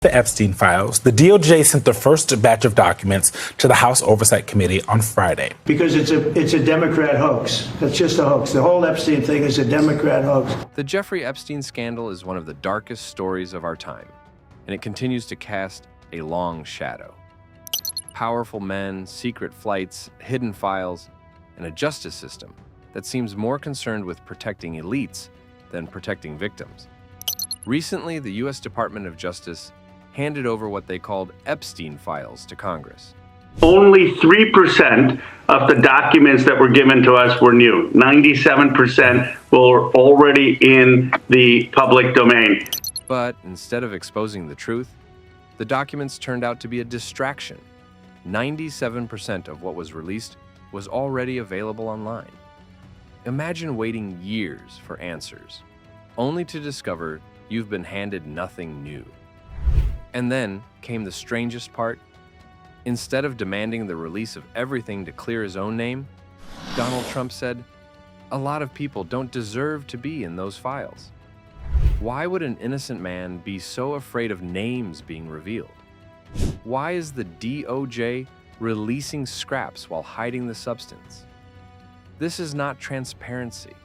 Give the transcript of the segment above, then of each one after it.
The Epstein files, the DOJ sent the first batch of documents to the House Oversight Committee on Friday. Because it's a Democrat hoax. It's just a hoax. The whole Epstein thing is a Democrat hoax. The Jeffrey Epstein scandal is one of the darkest stories of our time, and it continues to cast a long shadow. Powerful men, secret flights, hidden files, and a justice system that seems more concerned with protecting elites than protecting victims. Recently, the U.S. Department of Justice handed over what they called Epstein files to Congress. Only 3% of the documents that were given to us were new. 97% were already in the public domain. But instead of exposing the truth, the documents turned out to be a distraction. 97% of what was released was already available online. Imagine waiting years for answers, only to discover you've been handed nothing new. And then came the strangest part. Instead of demanding the release of everything to clear his own name, Donald Trump said, "A lot of people don't deserve to be in those files." Why would an innocent man be so afraid of names being revealed? Why is the DOJ releasing scraps while hiding the substance? This is not transparency.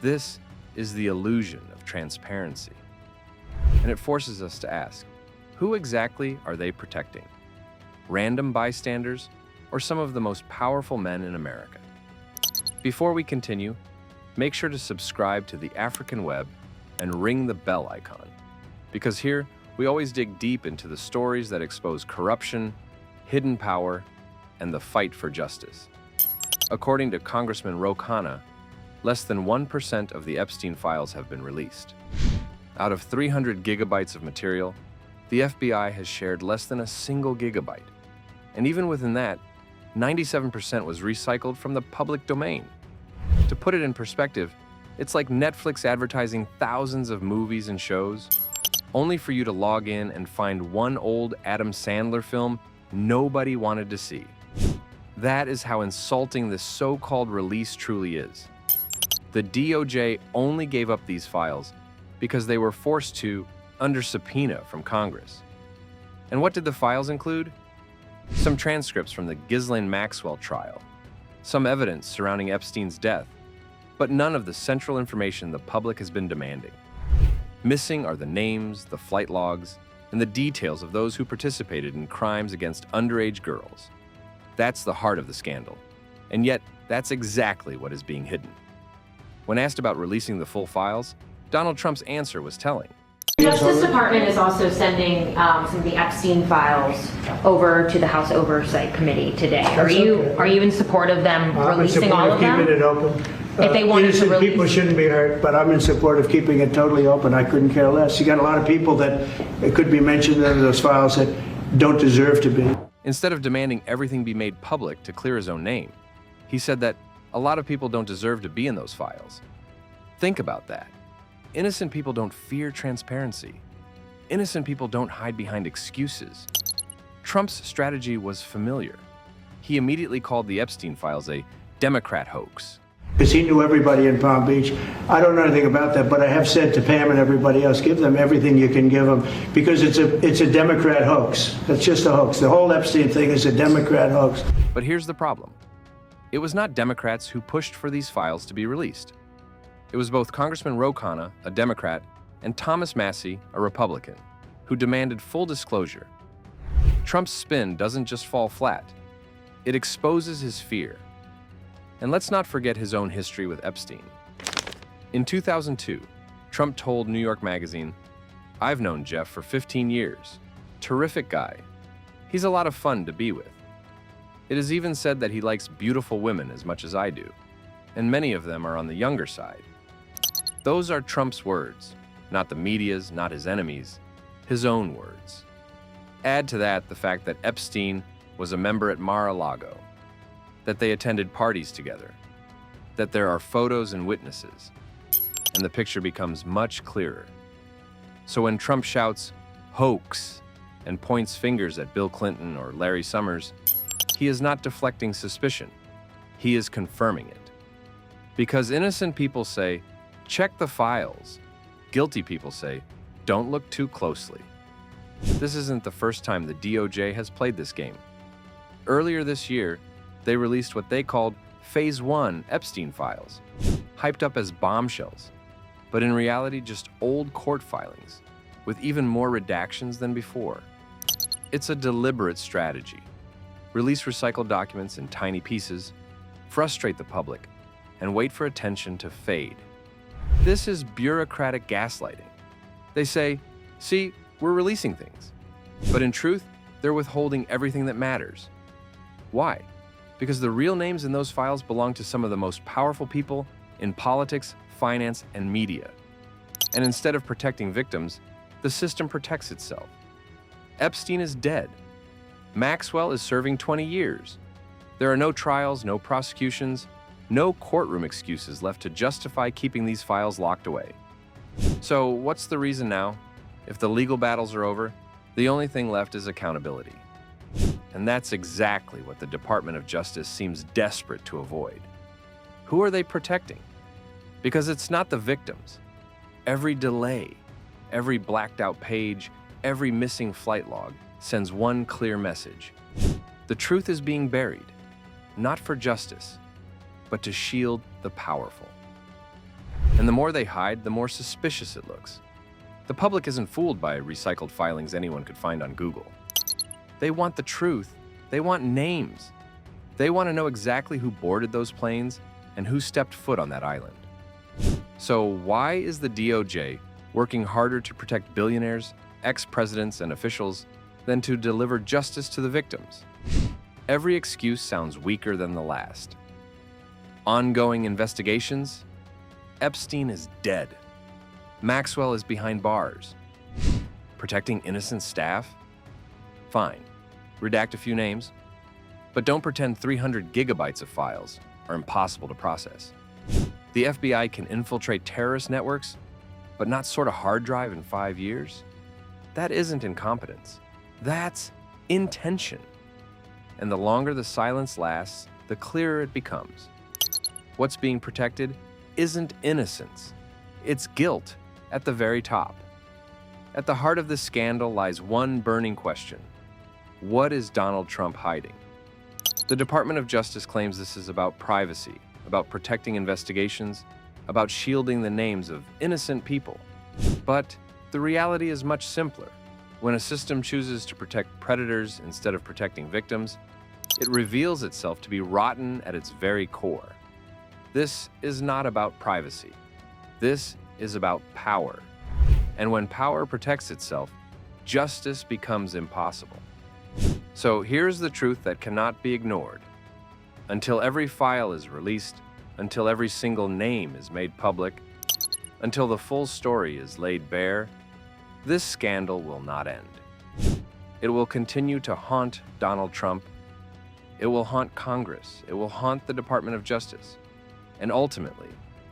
This is the illusion of transparency. And it forces us to ask, who exactly are they protecting? Random bystanders or some of the most powerful men in America? Before we continue, make sure to subscribe to the African Web and ring the bell icon, because here we always dig deep into the stories that expose corruption, hidden power, and the fight for justice. According to Congressman Ro Khanna, less than 1% of the Epstein files have been released. Out of 300 gigabytes of material, the FBI has shared less than a single gigabyte. And even within that, 97% was recycled from the public domain. To put it in perspective, it's like Netflix advertising thousands of movies and shows, only for you to log in and find one old Adam Sandler film nobody wanted to see. That is how insulting this so-called release truly is. The DOJ only gave up these files because they were forced to under subpoena from Congress. And what did the files include? Some transcripts from the Ghislaine Maxwell trial, some evidence surrounding Epstein's death, but none of the central information the public has been demanding. Missing are the names, the flight logs, and the details of those who participated in crimes against underage girls. That's the heart of the scandal, and yet that's exactly what is being hidden. When asked about releasing the full files, Donald Trump's answer was telling. The Justice Department is also sending some of the Epstein files over to the House Oversight Committee today. Are you in support of them releasing all of them? I'm in support of keeping it open. If they wanted to Innocent release, people shouldn't be hurt, but I'm in support of keeping it totally open. I couldn't care less. You got a lot of people that it could be mentioned in those files that don't deserve to be. Instead of demanding everything be made public to clear his own name, he said that a lot of people don't deserve to be in those files. Think about that. Innocent people don't fear transparency. Innocent people don't hide behind excuses. Trump's strategy was familiar. He immediately called the Epstein files a Democrat hoax. Because he knew everybody in Palm Beach. I don't know anything about that, but I have said to Pam and everybody else, give them everything you can give them, because it's a Democrat hoax. It's just a hoax. The whole Epstein thing is a Democrat hoax. But here's the problem. It was not Democrats who pushed for these files to be released. It was both Congressman Ro Khanna, a Democrat, and Thomas Massie, a Republican, who demanded full disclosure. Trump's spin doesn't just fall flat. It exposes his fear. And let's not forget his own history with Epstein. In 2002, Trump told New York Magazine, "I've known Jeff for 15 years. Terrific guy. He's a lot of fun to be with. It is even said that he likes beautiful women as much as I do, and many of them are on the younger side." Those are Trump's words, not the media's, not his enemies', his own words. Add to that the fact that Epstein was a member at Mar-a-Lago, that they attended parties together, that there are photos and witnesses, and the picture becomes much clearer. So when Trump shouts, "hoax," and points fingers at Bill Clinton or Larry Summers, he is not deflecting suspicion. He is confirming it. Because innocent people say, "Check the files." Guilty people say, "Don't look too closely." This isn't the first time the DOJ has played this game. Earlier this year, they released what they called Phase 1 Epstein files, hyped up as bombshells, but in reality just old court filings, with even more redactions than before. It's a deliberate strategy. Release recycled documents in tiny pieces, frustrate the public, and wait for attention to fade. This is bureaucratic gaslighting. They say, see, we're releasing things. But in truth, they're withholding everything that matters. Why? Because the real names in those files belong to some of the most powerful people in politics, finance, and media. And instead of protecting victims, the system protects itself. Epstein is dead. Maxwell is serving 20 years. There are no trials, no prosecutions, no courtroom excuses left to justify keeping these files locked away. So what's the reason now? If the legal battles are over, the only thing left is accountability. And that's exactly what the Department of Justice seems desperate to avoid. Who are they protecting? Because it's not the victims. Every delay, every blacked out page, every missing flight log sends one clear message. The truth is being buried, not for justice, but to shield the powerful. And the more they hide, the more suspicious it looks. The public isn't fooled by recycled filings anyone could find on Google. They want the truth. They want names. They want to know exactly who boarded those planes and who stepped foot on that island. So why is the DOJ working harder to protect billionaires, ex-presidents, and officials than to deliver justice to the victims? Every excuse sounds weaker than the last. Ongoing investigations? Epstein is dead. Maxwell is behind bars. Protecting innocent staff? Fine. Redact a few names. But don't pretend 300 gigabytes of files are impossible to process. The FBI can infiltrate terrorist networks, but not sort a hard drive in 5 years? That isn't incompetence. That's intention. And the longer the silence lasts, the clearer it becomes. What's being protected isn't innocence. It's guilt at the very top. At the heart of this scandal lies one burning question. What is Donald Trump hiding? The Department of Justice claims this is about privacy, about protecting investigations, about shielding the names of innocent people. But the reality is much simpler. When a system chooses to protect predators instead of protecting victims, it reveals itself to be rotten at its very core. This is not about privacy. This is about power. And when power protects itself, justice becomes impossible. So here's the truth that cannot be ignored. Until every file is released, until every single name is made public, until the full story is laid bare, this scandal will not end. It will continue to haunt Donald Trump. It will haunt Congress. It will haunt the Department of Justice. And ultimately,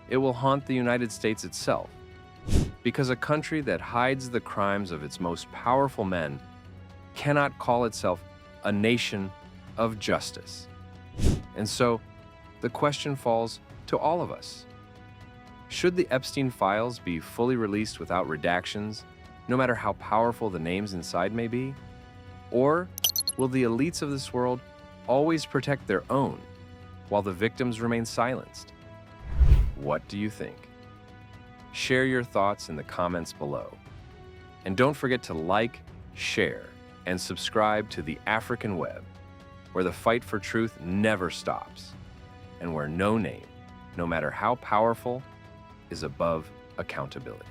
it will haunt the United States itself. Because a country that hides the crimes of its most powerful men cannot call itself a nation of justice. And so, the question falls to all of us. Should the Epstein files be fully released without redactions, no matter how powerful the names inside may be? Or will the elites of this world always protect their own, while the victims remain silenced? What do you think? Share your thoughts in the comments below. And don't forget to like, share, and subscribe to the African Web, where the fight for truth never stops, and where no name, no matter how powerful, is above accountability.